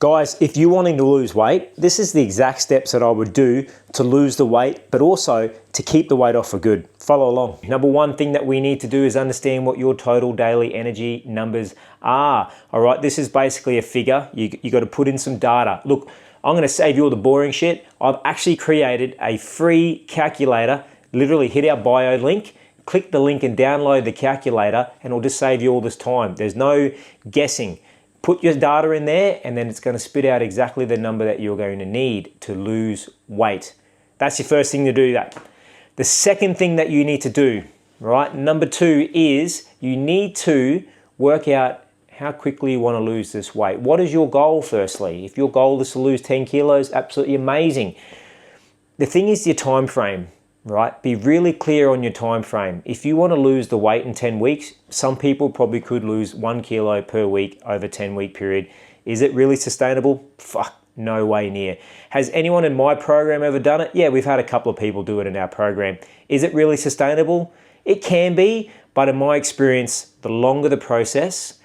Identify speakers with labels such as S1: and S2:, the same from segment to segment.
S1: Guys, if you're wanting to lose weight, this is the exact steps that I would do to lose the weight, but also to keep the weight off for good. Follow along. Number one thing that we need to do is understand what your total daily energy numbers are. All right, this is basically a figure. You got to put in some data. Look, I'm going to save you all the boring shit. I've actually created a free calculator. Literally hit our bio link, click the link and download the calculator, and it'll just save you all this time. There's no guessing. Put your data in there and then it's going to spit out exactly the number that you're going to need to lose weight. That's your first thing to do that. The second thing that you need to do, right? Number two is you need to work out how quickly you want to lose this weight. What is your goal firstly? If your goal is to lose 10 kilos, absolutely amazing. The thing is your time frame. Right? Be really clear on your time frame. If you want to lose the weight in 10 weeks, some people probably could lose 1 kilo per week over a 10-week period. Is it really sustainable? Fuck, no way near. Has anyone in my program ever done it? Yeah, we've had a couple of people do it in our program. Is it really sustainable? It can be, but in my experience, the longer the process,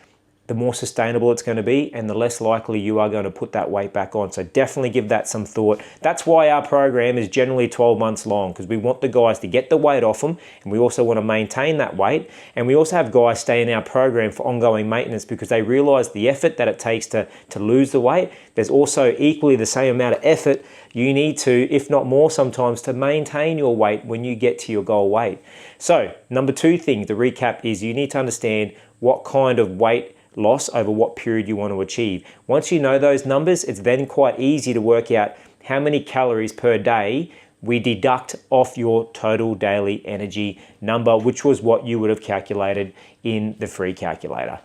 S1: the more sustainable it's going to be and the less likely you are going to put that weight back on. So definitely give that some thought. That's why our program is generally 12 months long, because we want the guys to get the weight off them and we also want to maintain that weight. And we also have guys stay in our program for ongoing maintenance because they realize the effort that it takes to lose the weight. There's also equally the same amount of effort you need to, if not more sometimes, to maintain your weight when you get to your goal weight. So number two thing to recap is you need to understand what kind of weight loss over what period you want to achieve. Once you know those numbers, it's then quite easy to work out how many calories per day we deduct off your total daily energy number, which was what you would have calculated in the free calculator.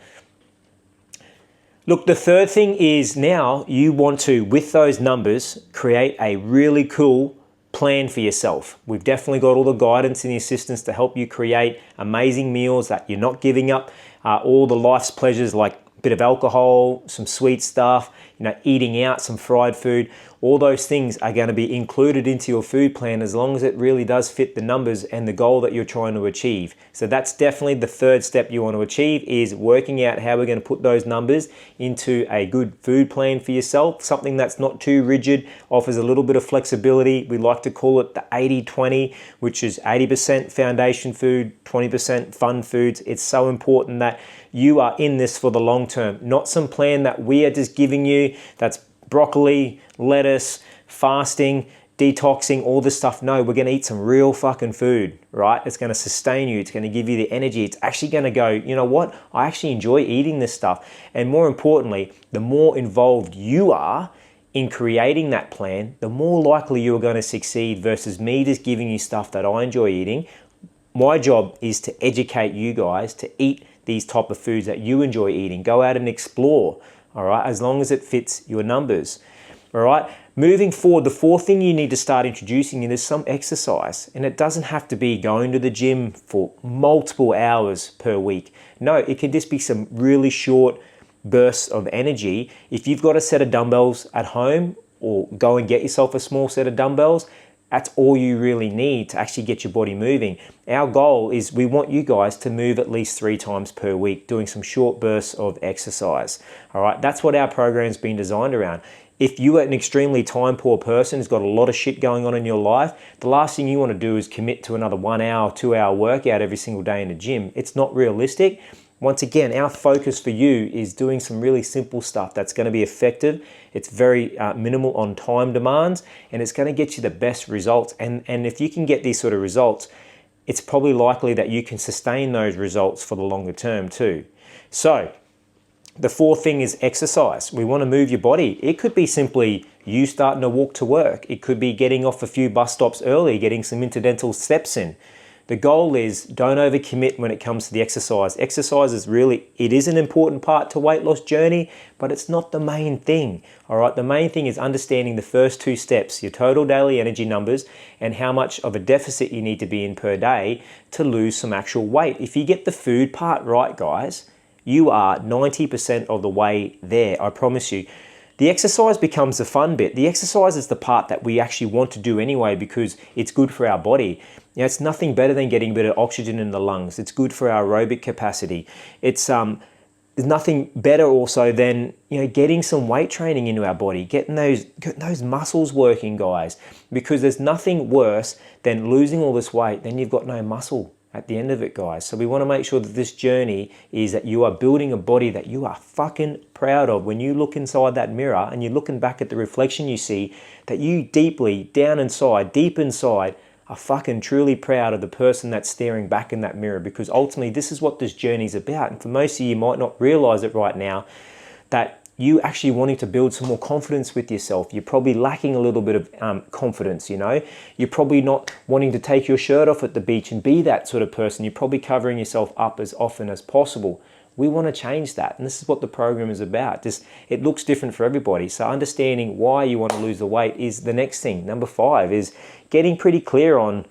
S1: Look, the third thing is now you want to, with those numbers, create a really cool plan for yourself. We've definitely got all the guidance and the assistance to help you create amazing meals that you're not giving up all the life's pleasures like a bit of alcohol, some sweet stuff, eating out, some fried food. All those things are going to be included into your food plan as long as it really does fit the numbers and the goal that you're trying to achieve. So that's definitely the third step you want to achieve, is working out how we're going to put those numbers into a good food plan for yourself, something that's not too rigid, offers a little bit of flexibility. We like to call it the 80-20, which is 80% foundation food, 20% fun foods. It's so important that you are in this for the long term, not some plan that we are just giving you that's broccoli, lettuce, fasting, detoxing, all this stuff. No, we're going to eat some real fucking food, right? It's going to sustain you. It's going to give you the energy. It's actually going to go, you know what? I actually enjoy eating this stuff. And more importantly, the more involved you are in creating that plan, the more likely you are going to succeed versus me just giving you stuff that I enjoy eating. My job is to educate you guys to eat these type of foods that you enjoy eating. Go out and explore, all right, as long as it fits your numbers, all right? Moving forward, the fourth thing you need to start introducing is some exercise. And it doesn't have to be going to the gym for multiple hours per week. No, it can just be some really short bursts of energy. If you've got a set of dumbbells at home, or go and get yourself a small set of dumbbells, that's all you really need to actually get your body moving. Our goal is we want you guys to move at least 3 times per week, doing some short bursts of exercise. All right, that's what our program's been designed around. If you are an extremely time poor person who's got a lot of shit going on in your life, the last thing you want to do is commit to another 1 hour, 2 hour workout every single day in the gym. It's not realistic. Once again, our focus for you is doing some really simple stuff that's going to be effective. It's very minimal on time demands, and it's going to get you the best results. And if you can get these sort of results, it's probably likely that you can sustain those results for the longer term too. So the fourth thing is exercise. We want to move your body. It could be simply you starting to walk to work. It could be getting off a few bus stops early, getting some incidental steps in. The goal is don't overcommit when it comes to the exercise. Exercise is really, it is an important part to weight loss journey, but it's not the main thing. All right, the main thing is understanding the first 2 steps, your total daily energy numbers and how much of a deficit you need to be in per day to lose some actual weight. If you get the food part right, guys, you are 90% of the way there, I promise you. The exercise becomes the fun bit. The exercise is the part that we actually want to do anyway because it's good for our body. It's nothing better than getting a bit of oxygen in the lungs. It's good for our aerobic capacity. It's there's nothing better also than, getting some weight training into our body, getting those muscles working, guys, because there's nothing worse than losing all this weight, then you've got no muscle at the end of it, guys. So we want to make sure that this journey is that you are building a body that you are fucking proud of. When you look inside that mirror and you're looking back at the reflection you see, that you deeply, down inside, deep inside, are fucking truly proud of the person that's staring back in that mirror, because ultimately this is what this journey is about. And for most of you might not realize it right now, that you actually wanting to build some more confidence with yourself. You're probably lacking a little bit of confidence, You're probably not wanting to take your shirt off at the beach and be that sort of person. You're probably covering yourself up as often as possible. We want to change that. And this is what the program is about. It looks different for everybody. So understanding why you want to lose the weight is the next thing. Number 5 is getting pretty clear on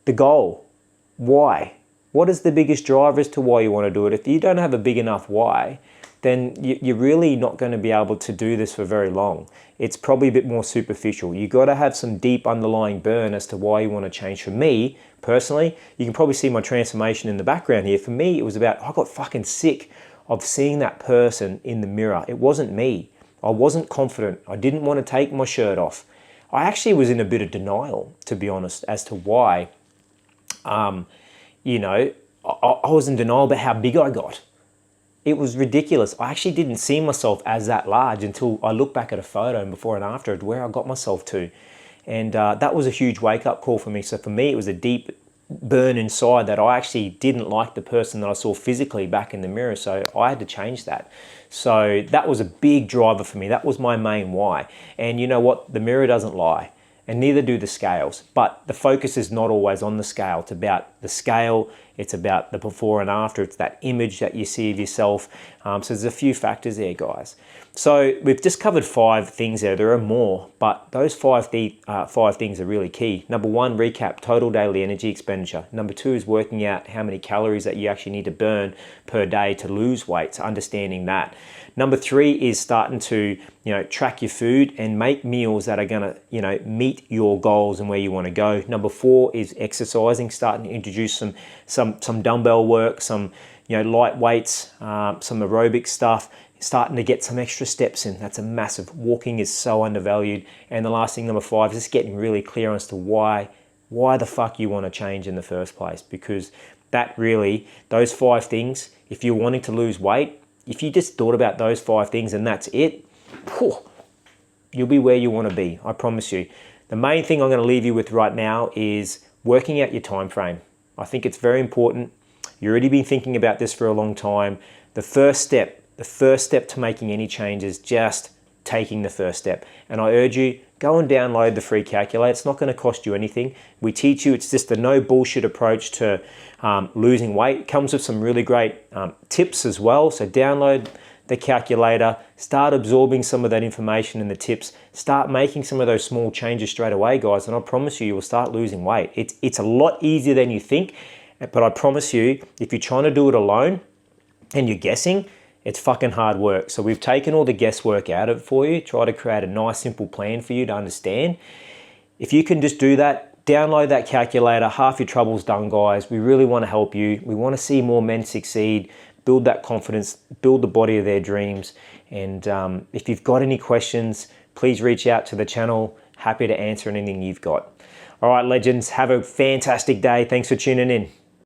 S1: the goal. Why? What is the biggest driver as to why you want to do it? If you don't have a big enough why, then you're really not going to be able to do this for very long. It's probably a bit more superficial. You've got to have some deep underlying burn as to why you want to change. For me, personally, you can probably see my transformation in the background here. For me, it was about, I got fucking sick of seeing that person in the mirror. It wasn't me. I wasn't confident. I didn't want to take my shirt off. I actually was in a bit of denial, to be honest, as to why, I was in denial about how big I got. It was ridiculous. I actually didn't see myself as that large until I looked back at a photo and before and after where I got myself to. And that was a huge wake-up call for me. So for me, it was a deep burn inside that I actually didn't like the person that I saw physically back in the mirror. So I had to change that. So that was a big driver for me. That was my main why. And you know what? The mirror doesn't lie. And neither do the scales. But the focus is not always on the scale. It's about the scale. It's about the before and after. It's that image that you see of yourself. So there's a few factors there, guys. So we've just covered 5 things there. There are more, but those 5 things are really key. Number 1, recap total daily energy expenditure. Number 2 is working out how many calories that you actually need to burn per day to lose weight. So understanding that. Number 3 is starting to, track your food and make meals that are going to, meet your goals and where you want to go. Number 4 is exercising, starting to introduce some dumbbell work, some, light weights, some aerobic stuff, starting to get some extra steps in. That's a massive. Walking is so undervalued. And the last thing, number 5, is just getting really clear as to why the fuck you want to change in the first place. Because that really, those 5 things, if you're wanting to lose weight, if you just thought about those 5 things and that's it, you'll be where you want to be, I promise you. The main thing I'm going to leave you with right now is working out your time frame. I think it's very important. You've already been thinking about this for a long time. The first step to making any change is just taking the first step. And I urge you, go and download the free calculator. It's not going to cost you anything. We teach you, it's just a no bullshit approach to losing weight. It comes with some really great tips as well. So download the calculator, start absorbing some of that information and the tips, start making some of those small changes straight away, guys. And I promise you will start losing weight. It's a lot easier than you think, but I promise you, if you're trying to do it alone and you're guessing, it's fucking hard work. So we've taken all the guesswork out of it for you, try to create a nice simple plan for you to understand. If you can just do that, download that calculator, half your trouble's done, guys. We really want to help you. We want to see more men succeed, build that confidence, build the body of their dreams. And if you've got any questions, please reach out to the channel. Happy to answer anything you've got. All right, legends, have a fantastic day. Thanks for tuning in.